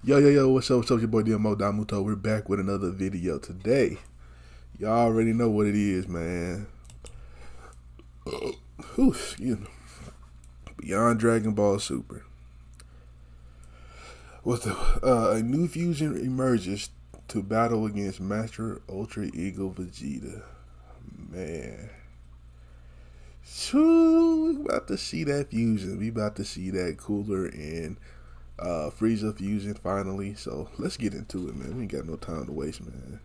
Yo, what's up, your boy Domuto. We're back with another video today. Y'all already know what it is, man. Excuse me. Beyond Dragon Ball Super. A new fusion emerges to battle against Mastered Ultra Ego Vegeta. Man. We about to see that fusion. We about to see that Cooler and Frieza fusion finally. So let's get into it, man. We ain't got no time to waste, man.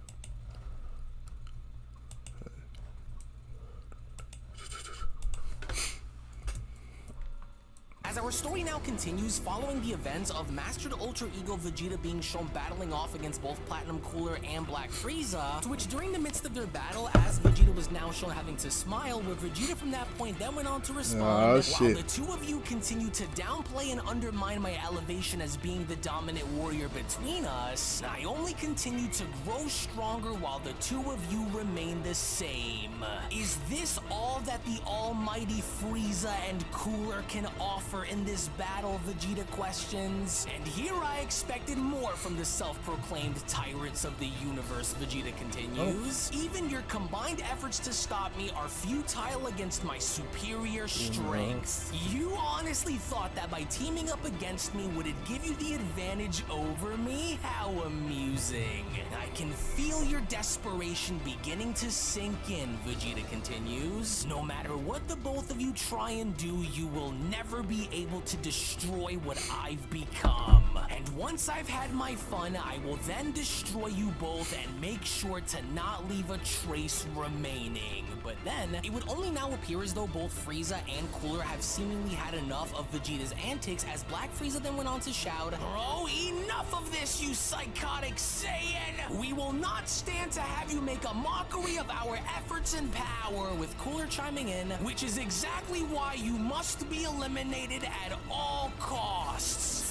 As our story now continues, following the events of Mastered Ultra Ego Vegeta being shown battling off against both Platinum Cooler and Black Frieza, to which during the midst of their battle, as Vegeta was now shown having to smile, where Vegeta from that point then went on to respond, while the two of you continue to downplay and undermine my elevation as being the dominant warrior between us, I only continue to grow stronger while the two of you remain the same. Is this all that the almighty Frieza and Cooler can offer in this battle? Vegeta questions. And here I expected more from the self-proclaimed tyrants of the universe. Vegeta continues. Even your combined efforts to stop me are futile against my superior strength. You honestly thought that by teaming up against me would it give you the advantage over me? How amusing. I can feel your desperation beginning to sink in, Vegeta continues. No matter what the both of you try and do, you will never be able to destroy what I've become. And once I've had my fun, I will then destroy you both and make sure to not leave a trace remaining. But then, it would only now appear as though both Frieza and Cooler have seemingly had enough of Vegeta's antics, as Black Frieza then went on to shout, "Oh, enough of this, you psychotic Saiyan! We will not stand to have you make a mockery of our efforts and power," with Cooler chiming in, "which is exactly why you must be eliminated at all costs."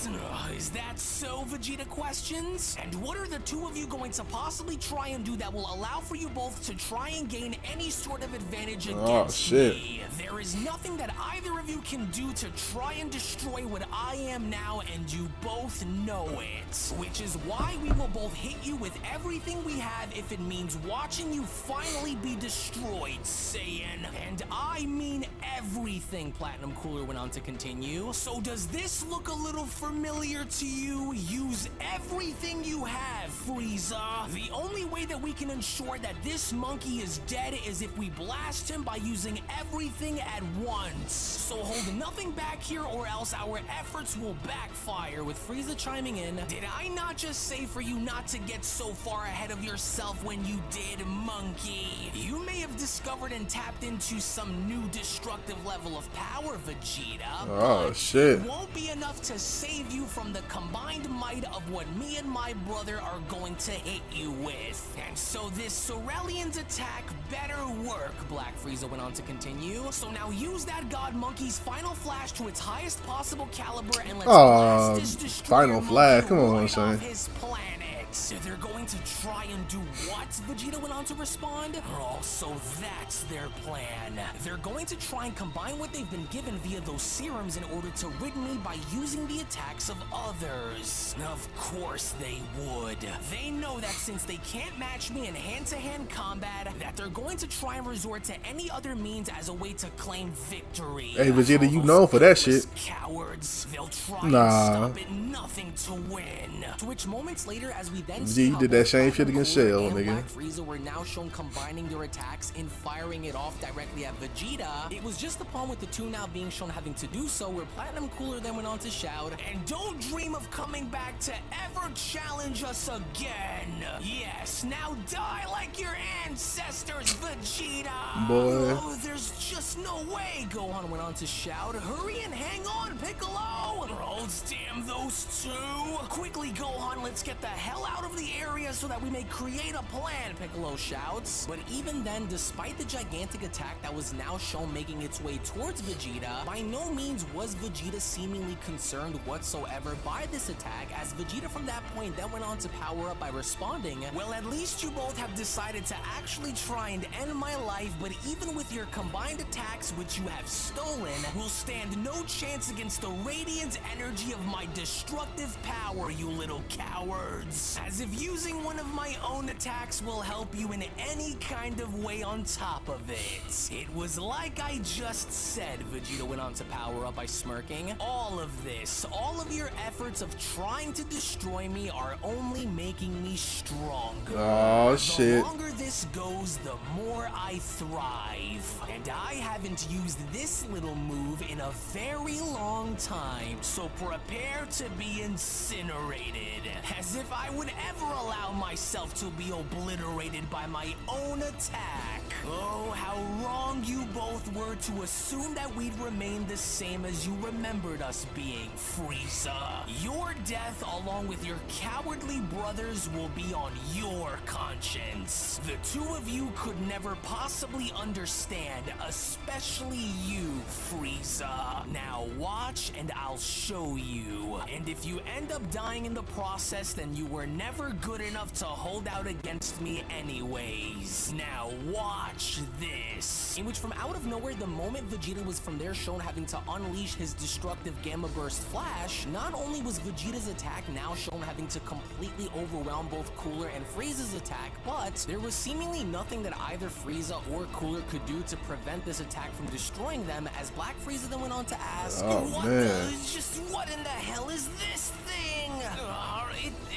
Is that so, Vegeta questions? And what are the two of you going to possibly try and do that will allow for you both to try and gain any sort of advantage against me? There is nothing that either of you can do to try and destroy what I am now, and you both know it. Which is why we will both hit you with everything we have if it means watching you finally be destroyed, Saiyan. And I mean everything, Platinum Cooler went on to continue. So does this look a little familiar to you? Use everything you have, Frieza. The only way that we can ensure that this monkey is dead is if we blast him by using everything at once. So hold nothing back here or else our efforts will backfire, with Frieza chiming in, "Did I not just say for you not to get so far ahead of yourself when you did, monkey? You may have discovered and tapped into some new destructive level of power, Vegeta, but it won't be enough to save you from the combined might of what me and my brother are going to hit you with. And so this Aurelian's attack better work," Black Frieza went on to continue. "So now use that God Monkey's final flash to its highest possible caliber and let's blast this destroyer final flash. Come on, right off his planet." So they're going to try and do what? Vegeta went on to respond. Oh, so that's their plan. They're going to try and combine what they've been given via those serums in order to rid me by using the attacks of others. Of course they would. They know that since they can't match me in hand-to-hand combat, that they're going to try and resort to any other means as a way to claim victory. Hey, Vegeta, you known for that shit. Cowards. They'll try and stop at nothing to win. To which moments later, as we then see you did that same shit against Cell, nigga. Black Frieza were now shown combining their attacks and firing it off directly at Vegeta. It was just upon with the two now being shown having to do so, where Platinum Cooler then went on to shout, "And don't dream of coming back to ever challenge us again. Yes, now die like your ancestors, Vegeta." Boy. "Oh, there's just no way," Gohan went on to shout. "Hurry and hang on, Piccolo." "Oh, damn those two. Quickly, Gohan, let's get the hell out of the area so that we may create a plan, Piccolo shouts. But even then, despite the gigantic attack that was now shown making its way towards Vegeta, by no means was Vegeta seemingly concerned whatsoever by this attack, as Vegeta from that point then went on to power up by responding, well, at least you both have decided to actually try and end my life, but even with your combined attacks which you have stolen, will stand no chance against the radiant energy of my destructive power, you little cowards. As if using one of my own attacks will help you in any kind of way on top of it. It was like I just said, Vegeta went on to power up by smirking. All of this, all of your efforts of trying to destroy me are only making me stronger. Oh shit. The longer this goes, the more I thrive. And I haven't used this little move in a very long time, so prepare to be incinerated. As if I would ever allow myself to be obliterated by my own attack. Oh, how wrong you both were to assume that we'd remain the same as you remembered us being, Frieza. Your death, along with your cowardly brothers, will be on your conscience. The two of you could never possibly understand, especially you, Frieza. Now watch and I'll show you. And if you end up dying in the process, then you were never good enough to hold out against me anyways. Now watch this. In which from out of nowhere, the moment Vegeta was from there shown having to unleash his destructive Gamma Burst Flash, not only was Vegeta's attack now shown having to completely overwhelm both Cooler and Frieza's attack, but there was seemingly nothing that either Frieza or Cooler could do to prevent this attack from destroying them, as Black Frieza then went on to ask, what in the hell is this thing?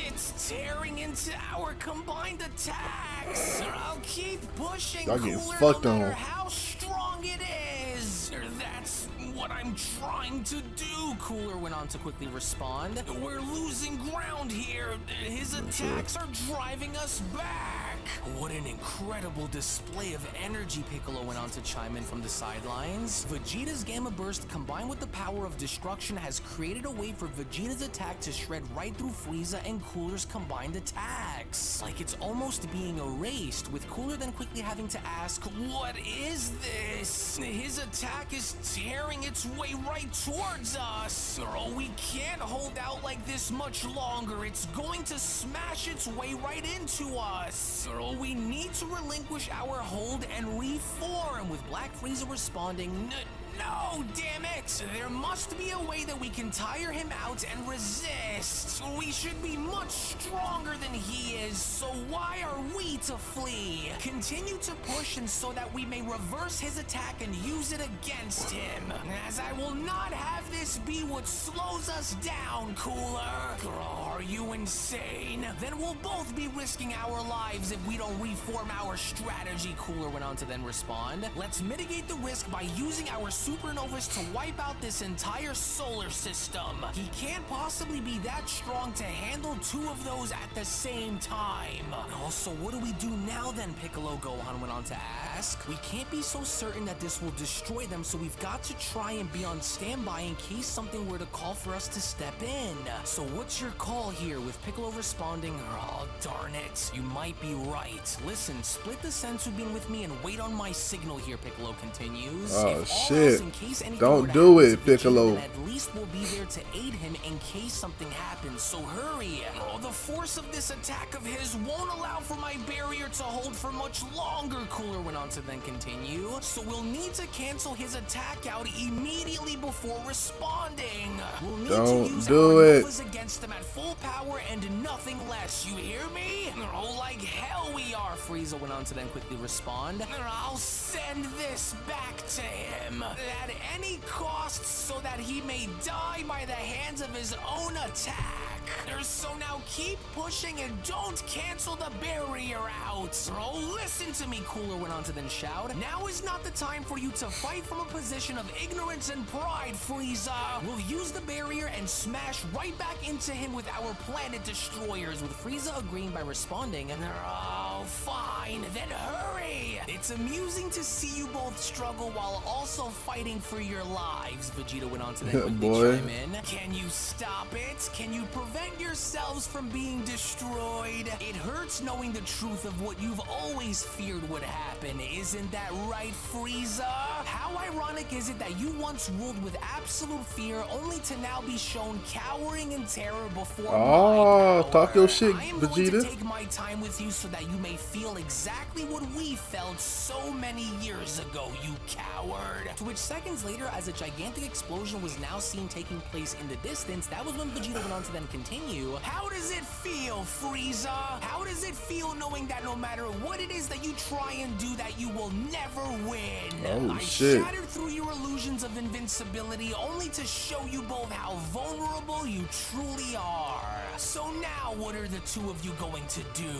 It's tearing into our combined attacks. I'll keep pushing, y'all getting Cooler, fucked no matter on. how strong it is. That's what I'm trying to do, Cooler went on to quickly respond. We're losing ground here. His attacks are driving us back. What an incredible display of energy, Piccolo went on to chime in from the sidelines. Vegeta's Gamma Burst combined with the power of destruction has created a way for Vegeta's attack to shred right through Frieza and Cooler's combined attacks. Like it's almost being erased, with Cooler then quickly having to ask, what is this? His attack is tearing its way right towards us. Oh, we can't hold out like this much longer. It's going to smash its way right into us. Oh, we need to relinquish our hold and reform, with Black Frieza responding, no, damn it! There must be a way that we can tire him out and resist. We should be much stronger than he is, so why are we to flee? Continue to push and so that we may reverse his attack and use it against him. As I will not have this be what slows us down, Cooler. Are you insane? Then we'll both be risking our lives if we don't reform our strategy, Cooler went on to then respond. Let's mitigate the risk by using our supernovas to wipe out this entire solar system. He can't possibly be that strong to handle two of those at the same time. Also, what do we do now then, Piccolo, Gohan went on to ask. We can't be so certain that this will destroy them, so we've got to try and be on standby in case something were to call for us to step in. So what's your call here, with Piccolo responding, oh darn it, you might be right. Listen, split the sensu beam with me and wait on my signal here, Piccolo continues. Oh if shit. In case Don't do it, Piccolo. At least we'll be there to aid him in case something happens, so hurry. Oh, the force of this attack of his won't allow for my barrier to hold for much longer, Cooler went on to then continue. So we'll need to cancel his attack out immediately before responding. We'll need to use our novas against them at full power and nothing less, you hear me? Oh, like hell we are, Frieza went on to then quickly respond. I'll send this back to him at any cost so that he may die by the hands of his own attack. So now keep pushing and don't cancel the barrier out. Oh, listen to me, Cooler went on to then shout. Now is not the time for you to fight from a position of ignorance and pride, Frieza. We'll use the barrier and smash right back into him with our planet destroyers, with Frieza agreeing by responding, oh, fine, then hurry. It's amusing to see you both struggle while also fighting for your lives, Vegeta went on to then quickly chime in. Can you stop it? Can you prevent prevent yourselves from being destroyed. It hurts knowing the truth of what you've always feared would happen, isn't that right, Frieza? How ironic is it that you once ruled with absolute fear only to now be shown cowering in terror before my power? Talk your shit, I am Vegeta. going to take my time with you so that you may feel exactly what we felt so many years ago, you coward. To which seconds later, as a gigantic explosion was now seen taking place in the distance, that was when Vegeta went on to then continue. How does it feel, Frieza? How does it feel knowing that no matter what it is that you try and do, that you will never win? Oh, I shit. shattered through your illusions of invincibility only to show you both how vulnerable you truly are. So now what are the two of you going to do?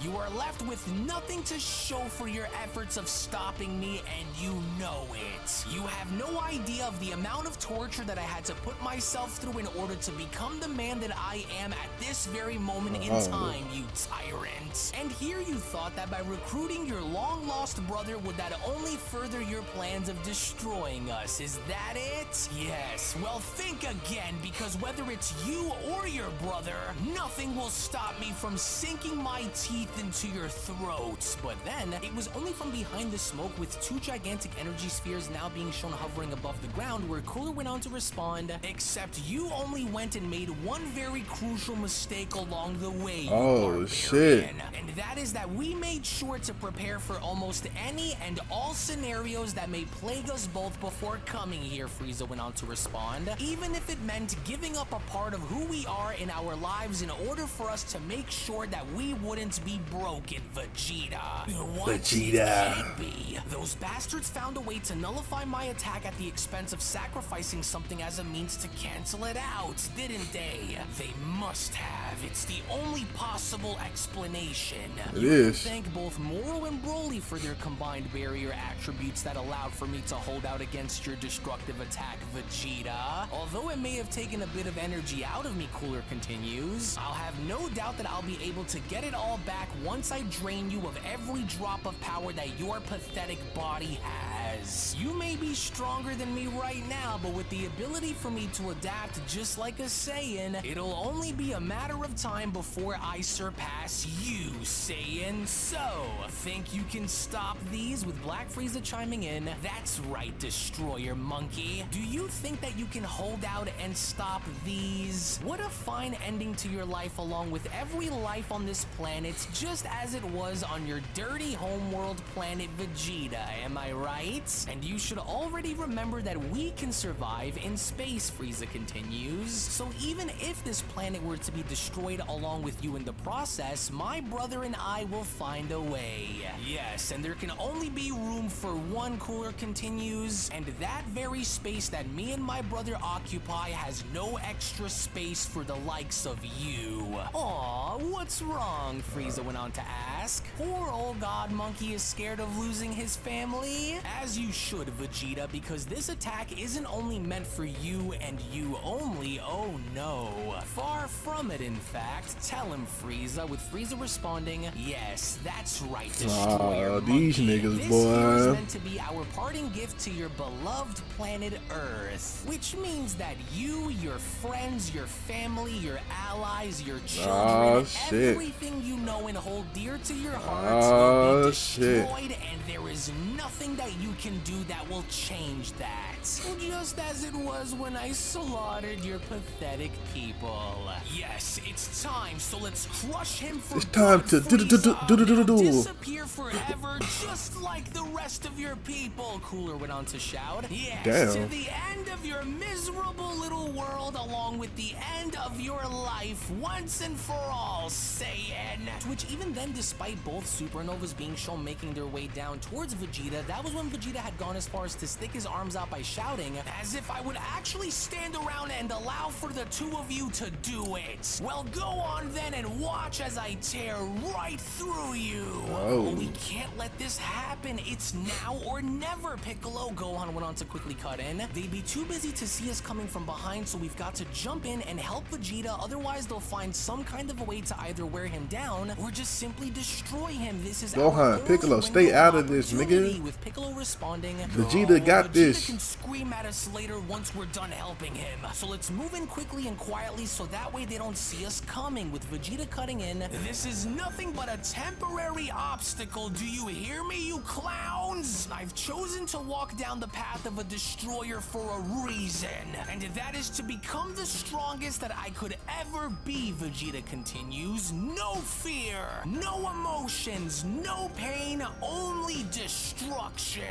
You are left with nothing to show for your efforts of stopping me, and you know it. You have no idea of the amount of torture that I had to put myself through in order to become the man that I am at this very moment in time, you tyrant. And here you thought that by recruiting your long-lost brother would that only further your plans of destroying us. Is that it? Yes. Well, think again, because whether it's you or your brother, nothing will stop me from sinking my teeth into your throats. But then, it was only from behind the smoke with two gigantic energy spheres now being shown hovering above the ground where Cooler went on to respond, except you only went and made one very crucial mistake along the way, you barbarian. Shit. And that is that we made sure to prepare for almost any and all scenarios that may plague us both before coming here, Frieza went on to respond, even if it meant giving up a part of who we are in our lives in order for us to make sure that we wouldn't be broken, Vegeta. What? Vegeta. It can't be. Those bastards found a way to nullify my attack at the expense of sacrificing something as a means to cancel it out, didn't they? They must have. It's the only possible explanation. You can thank both Moro and Broly for their combined barrier attributes that allowed for me to hold out against your destructive attack, Vegeta. Although it may have taken a bit of energy out of me, Cooler continues, I'll have no doubt that I'll be able to get it all back once I drain you of every drop of power that your pathetic body has. You may be stronger than me right now, but with the ability for me to adapt just like a Saiyan, it'll only be a matter of time before I surpass you, Saiyan. So, think you can stop these? With Black Frieza chiming in, that's right, Destroyer Monkey. Do you think that you can hold out and stop these? What a fine ending to your life, along with every life on this planet, just as it was on your dirty homeworld planet Vegeta, am I right? And you should already remember that we can survive in space, Frieza continues. So even if this planet were to be destroyed along with you in the process, my brother and I will find a way. Yes, and there can only be room for one, Cooler continues, and that very space that me and my brother occupy has no extra space for the likes of you. Aw, what's wrong? Frieza went on to ask. Poor old God Monkey is scared of losing his family? As you should, Vegeta, because this attack isn't only meant for you and you only, oh no. Far from it, in fact. Tell him, Frieza, with Frieza responding, yes, that's right, Destroyer these Monkey. niggas, This boy. here is meant to be our parting gift to your beloved planet Earth, which means that you, your friends, your family, your allies, your children, everything you know and hold dear to your hearts will be destroyed, and there is nothing that you can do that will change that. Just as it was when I slaughtered your pathetic people. Yes, it's time, so let's crush him for It's time to disappear forever, just like the rest of your people, Cooler went on to shout. Yes, to the end of your miserable little world, along with the end of your life, once and for all, Saiyan. To which even then, despite both supernovas being shown making their way down towards Vegeta, that was when Vegeta had gone as far as to stick his arms out by shouting, as if I would actually stand around and allow for the two of you to do it. Well, go on then and watch as I tear right through you. Oh, we can't let this happen. It's now or never, Piccolo, Gohan went on to quickly cut in. They'd be too busy to see us coming from behind, so we've got to jump in and help Vegeta, otherwise they'll find some kind of a way to either wear him down or just simply destroy destroy him. This is Gohan, Piccolo, stay out of this, nigga. With Piccolo responding, Vegeta got this. Vegeta can scream at us later once we're done helping him. So let's move in quickly and quietly so that way they don't see us coming. With Vegeta cutting in, this is nothing but a temporary obstacle. Do you hear me, you clowns? I've chosen to walk down the path of a destroyer for a reason, and that is to become the strongest that I could ever be. Vegeta continues. No fear, no emotions, no pain, only destruction.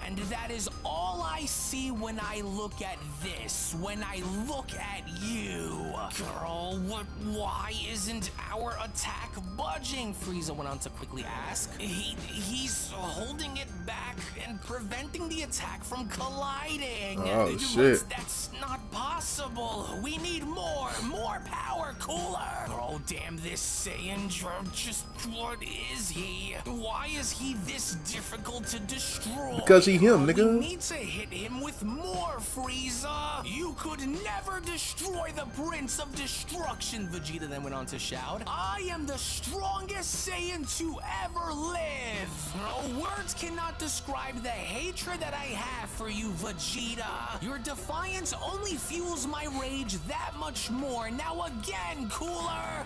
And that is all I see when I look at this, when I look at you. Girl, why isn't our attack budging? Frieza went on to quickly ask. He's holding it back and preventing the attack from colliding. Oh, shit. That's not possible. We need more power, Cooler. Oh, damn this Saiyan. Just what is he? Why is he this difficult to destroy? Because he him, nigga. We need to hit him with more, Frieza. You could never destroy the Prince of Destruction, Vegeta then went on to shout. I am the strongest Saiyan to ever live. No words cannot describe the hatred that I have for you, Vegeta. Your defiance only fuels my rage that much more. Now again, Cooler.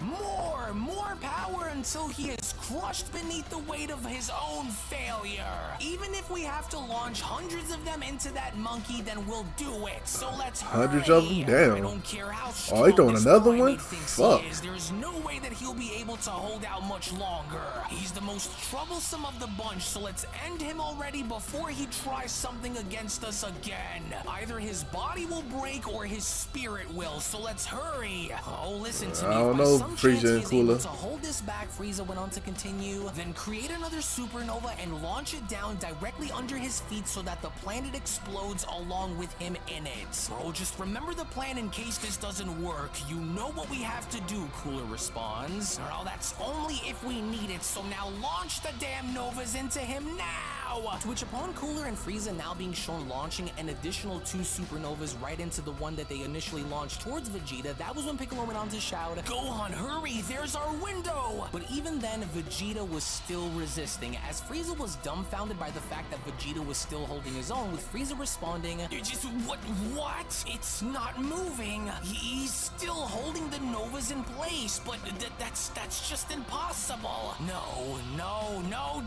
More power until he is crushed beneath the weight of his own failure. Even if we have to launch hundreds of them into that monkey, then we'll do it. So let's hundreds hurry. of them? Damn. I don't care how Oh, they throwing this another primate one? thinks Fuck. he is. There's no way that he'll be able to hold out much longer. He's the most troublesome of the bunch, so let's end him already before he tries something against us again. Either his body will break or his spirit will, so let's hurry. Oh, listen to me. I don't If by know, some Frieza chance and he is Cooler. able to hold this back, Frieza went on to continue, then create another supernova and launch it down directly under his feet so that the planet explodes along with him in it. Bro, just remember the plan in case this doesn't work. You know what we have to do, Cooler responds. Oh, that's only if we need it, so now launch the damn novas into him now! To which upon Cooler and Frieza now being shown launching an additional 2 supernovas right into the one that they initially launched towards Vegeta, that was when Piccolo went on to shout, Gohan, hurry, there's our window! But even then, Vegeta was still resisting, as Frieza was dumbfounded by the fact that Vegeta was still holding his own, with Frieza responding, what? It's not moving. He's still holding the novas in place, but that's just impossible. No,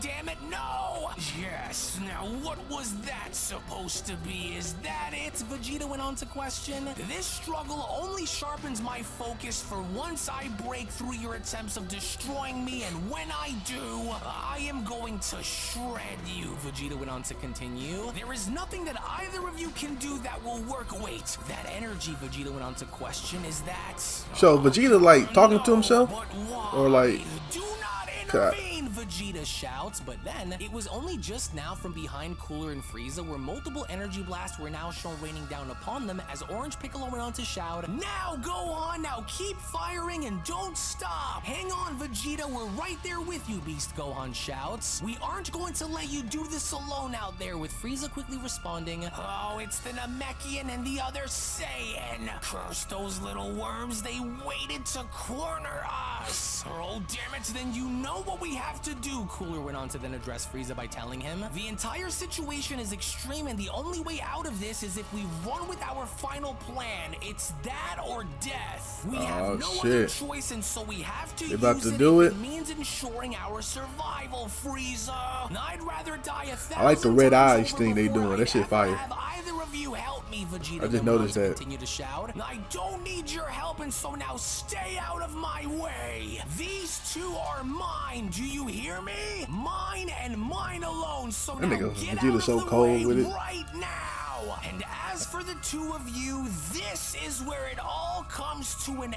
damn it, no! Yes, now what was that supposed to be? Is that it? Vegeta went on to question. This struggle only sharpens my focus for once I break through your attempts of destroying me, and when I do, I am going to shred you, Vegeta went on to continue. There is nothing that either of you can do that will work. Wait, that energy, Vegeta went on to question, is that... So Vegeta like talking to himself? But why? Or like... Do not intervene, Vegeta shouts, but then it was only just now from behind Cooler and Frieza where multiple energy blasts were now shown raining down upon them as Orange Piccolo went on to shout, Now go on, now keep firing and don't stop! Hang on, Vegeta, we're right there with you, Beast Gohan shouts. We aren't going to let you do this alone out there, with Frieza quickly responding, Oh, it's the Namekian and the other Saiyan! Curse those little worms, they waited to corner us! Oh, damn it, then you know what we have to do, Cooler went on to then address Frieza by telling him, The entire situation is extreme and the only way out of this is if we run with our final plan. It's that or death. We have no other choice, and so we have to use it if it means ensuring our survival, Frieza. I'd rather die 1,000 I like the red eyes times thing they doing. That shit fire. have either of you help me, Vegeta. I just noticed that. Continue to shout. I don't need your help, and so now stay out of my way. These two are mine. Do you hear me? Mine and mine alone. So That now nigga get Vegeta out of so the cold way with it. right now. And as for the two of you, this is where it all comes to an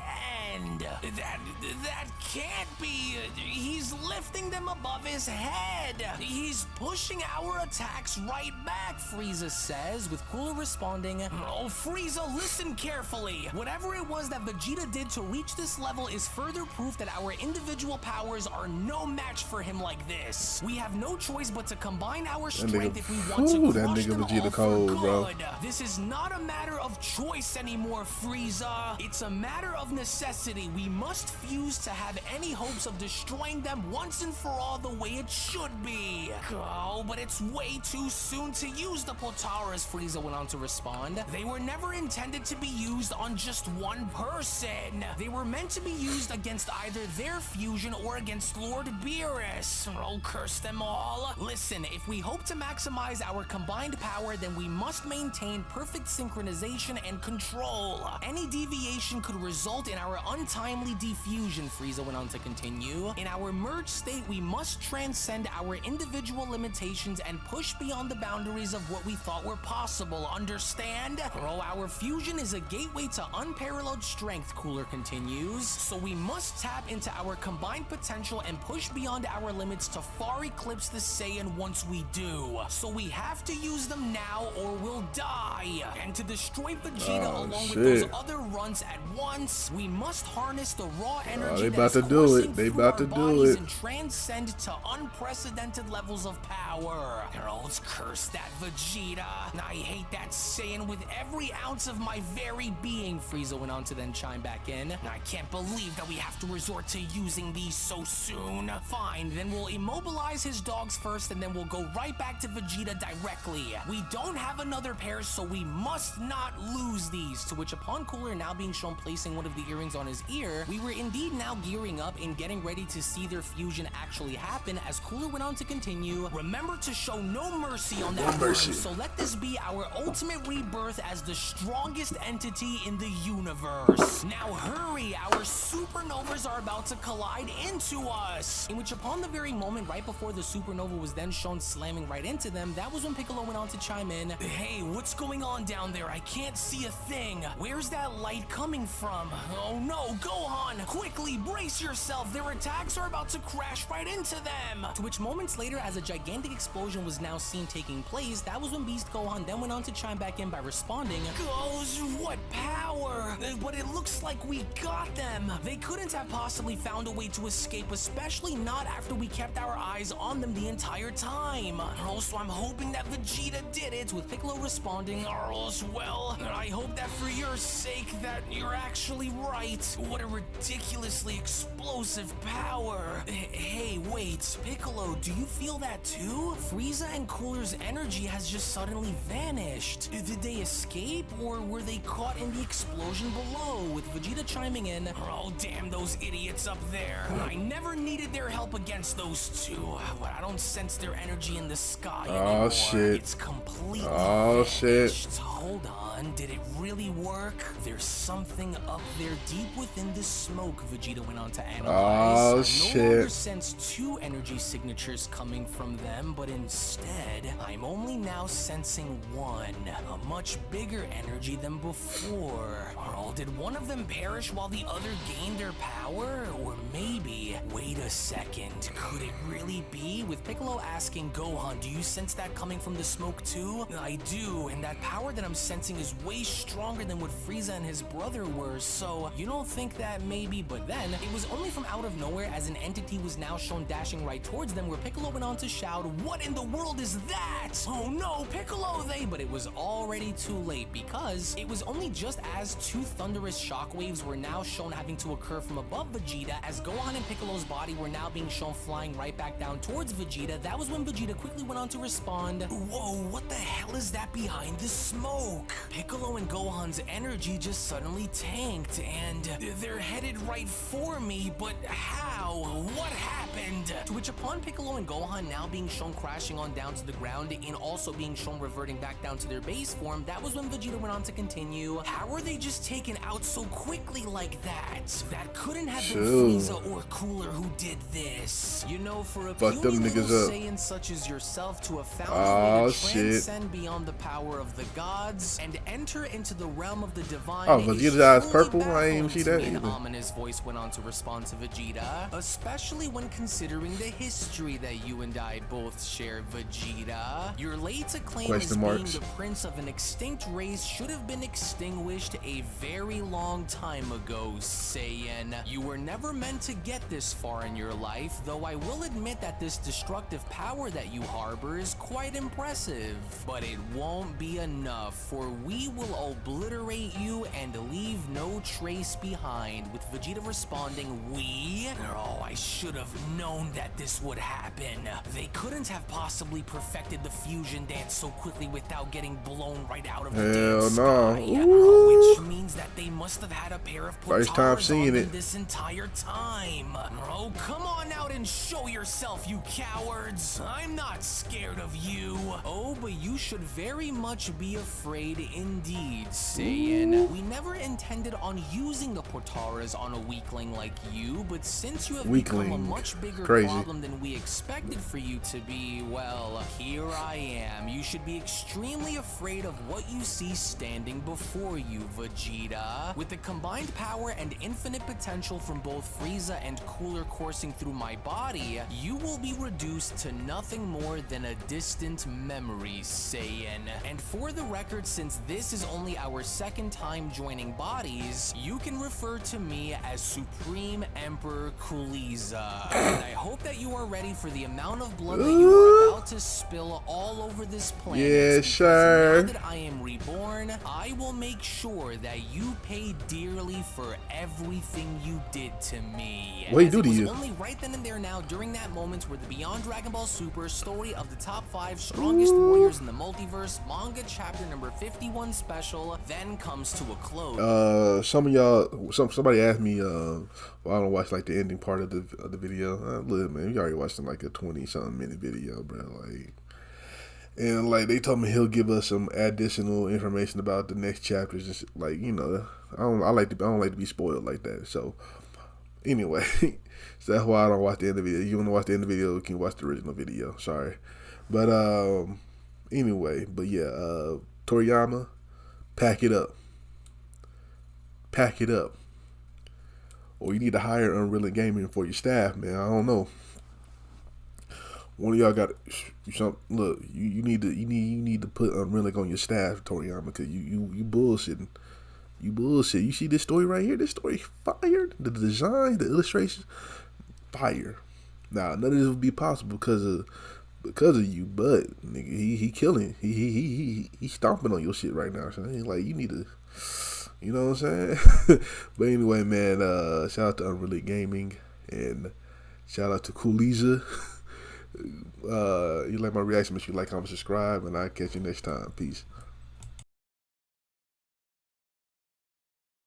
end. That can't be. He's lifting them above his head. He's pushing our attacks right back, Frieza says, with Cooler responding, Oh, Frieza, listen carefully. Whatever it was that Vegeta did to reach this level is further proof that our individual powers are no match for him like this. We have no choice but to combine our strength if we want to crush them all for good. Bro. This is not a matter of choice anymore, Frieza. It's a matter of necessity. We must fuse to have any hopes of destroying them once and for all the way it should be. Oh, but it's way too soon to use the Potara's, Frieza went on to respond. They were never intended to be used on just one person. They were meant to be used against either their fusion or against Lord Beerus. Oh, curse them all. Listen, if we hope to maximize our combined power, then we must maintain perfect synchronization and control. Any deviation could result in our untimely defusion, Frieza went on to continue. In our merged state, we must transcend our individual limitations and push beyond the boundaries of what we thought were possible, understand? Oh, our fusion is a gateway to unparalleled strength, Cooler continues. So we must tap into our combined potential and push beyond our limits to far eclipse the Saiyan once we do. So we have to use them now or we'll die. And to destroy Vegeta along with those other runts at once, we must harness the raw energy that's coursing through our bodies and transcend to unprecedented levels of power. Let's curse that Vegeta. I hate that Saiyan with every ounce of my very being, Frieza went on to then chime back in. I can't believe that we have to resort to using these so soon. Fine, then we'll immobilize his dogs first and then we'll go right back to Vegeta directly. We don't have another pair, so we must not lose these. To which, upon Cooler now being shown placing one of the earrings on his ear, we were indeed now gearing up and getting ready to see their fusion actually happen. As Cooler went on to continue, remember to show no mercy on that word, so let this be our ultimate rebirth as the strongest entity in the universe. Now hurry, our supernovas are about to collide into us. In which, upon the very moment right before the supernova was then shown slamming right into them, that was when Piccolo went on to chime in. Hey, what's going on down there? I can't see a thing. Where's that light coming from? Oh no, Gohan, quickly brace yourself. Their attacks are about to crash right into them. To which, moments later, as a gigantic explosion was now seen taking place, that was when Beast Gohan then went on to chime back in by responding, Gosh, what power! But it looks like we got them. They couldn't have possibly found a way to escape, especially not after we kept our eyes on them the entire time. Also, I'm hoping that Vegeta did it, with Piccolo responding, well, I hope that for your sake that you're actually right. What a ridiculously explosive power. Hey, wait, Piccolo, do you feel that too? Frieza and Cooler's energy has just suddenly vanished. Did they escape, or were they caught in the explosion below? With Vegeta chiming in, oh damn those idiots up there. I never needed their help against those two, but I don't sense their energy in the sky anymore. Oh shit. It's completely vanished. Hold on, did it really work? There's something up there deep within the smoke, Vegeta went on to analyze. I no longer sense two energy signatures coming from them, but instead, I'm only now sensing one, a much bigger energy than before. Did one of them perish while the other gained their power? Or maybe, wait a second, could it really be? With Piccolo asking Gohan, do you sense that coming from the smoke too? I do, and that power that I'm sensing is way stronger than what Frieza and his brother were, so you don't think that maybe? But then, it was only from out of nowhere as an entity was now shown dashing right towards them, where Piccolo went on to shout, what in the world is that? Oh no, Piccolo, but it was already too late, because it was only just as two thunderous shockwaves were now shown having to occur from above Vegeta, as Gohan and Piccolo's body were now being shown flying right back down towards Vegeta. That was when Vegeta quickly went on to respond, whoa, what the hell is that behind the smoke? Piccolo and Gohan's energy just suddenly tanked, and they're headed right for me, but how? What happened? To which, upon Piccolo and Gohan now being shown crashing on down to the ground and also being shown reverting back down to their base form, that was when Vegeta went on to continue, how were they just taken out so quickly like that? That couldn't have been Frieza or Cooler who did this. You know, for a puny little Saiyan such as yourself to have found a way to transcend beyond the power of the gods and enter into the realm of the divine. Vegeta's eyes purple. I ain't even see that either. An ominous voice went on to respond to Vegeta, especially when considering the history that you and I both share, Vegeta. Your late acclaim as being the prince of an extinct race should have been extinguished a very long time ago, Saiyan. You were never meant to get this far in your life, though I will admit that this destructive power that you harbor is quite impressive. But it won't be enough, for we will obliterate you and leave no trace behind. With Vegeta responding, saying we? Oh, I should have known that this would happen. They couldn't have possibly perfected the fusion dance so quickly without getting blown right out of the damn sky. Which means that they must have had a pair of Potaras on them this entire time. Oh, come on out and show yourself, you cowards. I'm not scared of you. Oh, but you should very much be afraid indeed, Saiyan. We never intended on using the Potaras on a weakling like you, but since you have become a much bigger problem than we expected for you to be, well, here I am. You should be extremely afraid of what you see standing before you, Vegeta. With the combined power and infinite potential from both Frieza and Cooler coursing through my body, you will be reduced to nothing more than a distant memory, Saiyan. And for the record, since this is only our second time joining bodies, you can refer to me as Supreme Emperor Cooliza. And I hope that you are ready for the amount of blood that you are about to spill all over this planet. Yeah, sure. Now that I am reborn, I will make sure that you pay dearly for everything you did to me. What did he do to you? Only right then and there now, during that moment where the Beyond Dragon Ball Super story of the top 5 strongest warriors in the multiverse manga chapter number 51 special then comes to a close. Some of y'all, somebody asked me, well, I don't watch like the ending part of the video. Look, man, you already watched like a 20-something minute video, bro. Like, and like they told me he'll give us some additional information about the next chapters. Just like, you know, I don't like to be spoiled like that. So anyway, so that's why I don't watch the end of the video. You want to watch the end of the video, you can watch the original video. Sorry, but anyway, but yeah, Toriyama, pack it up. Pack it up. Or you need to hire UnrealEntGaming for your staff, man. I don't know. One of y'all got some. Look, you need to put UnrealEnt on your staff, Toriyama, because you bullshitting. You bullshit. You see this story right here? This story fire. The design, the illustrations, fire. Now none of this would be possible because of you, but nigga, he killing. He stomping on your shit right now. So like you need to. You know what I'm saying? But anyway, man, shout out to UnrealEntGaming and shout out to Cooliza. You like my reaction, make sure you like, comment, subscribe, and I'll catch you next time. Peace.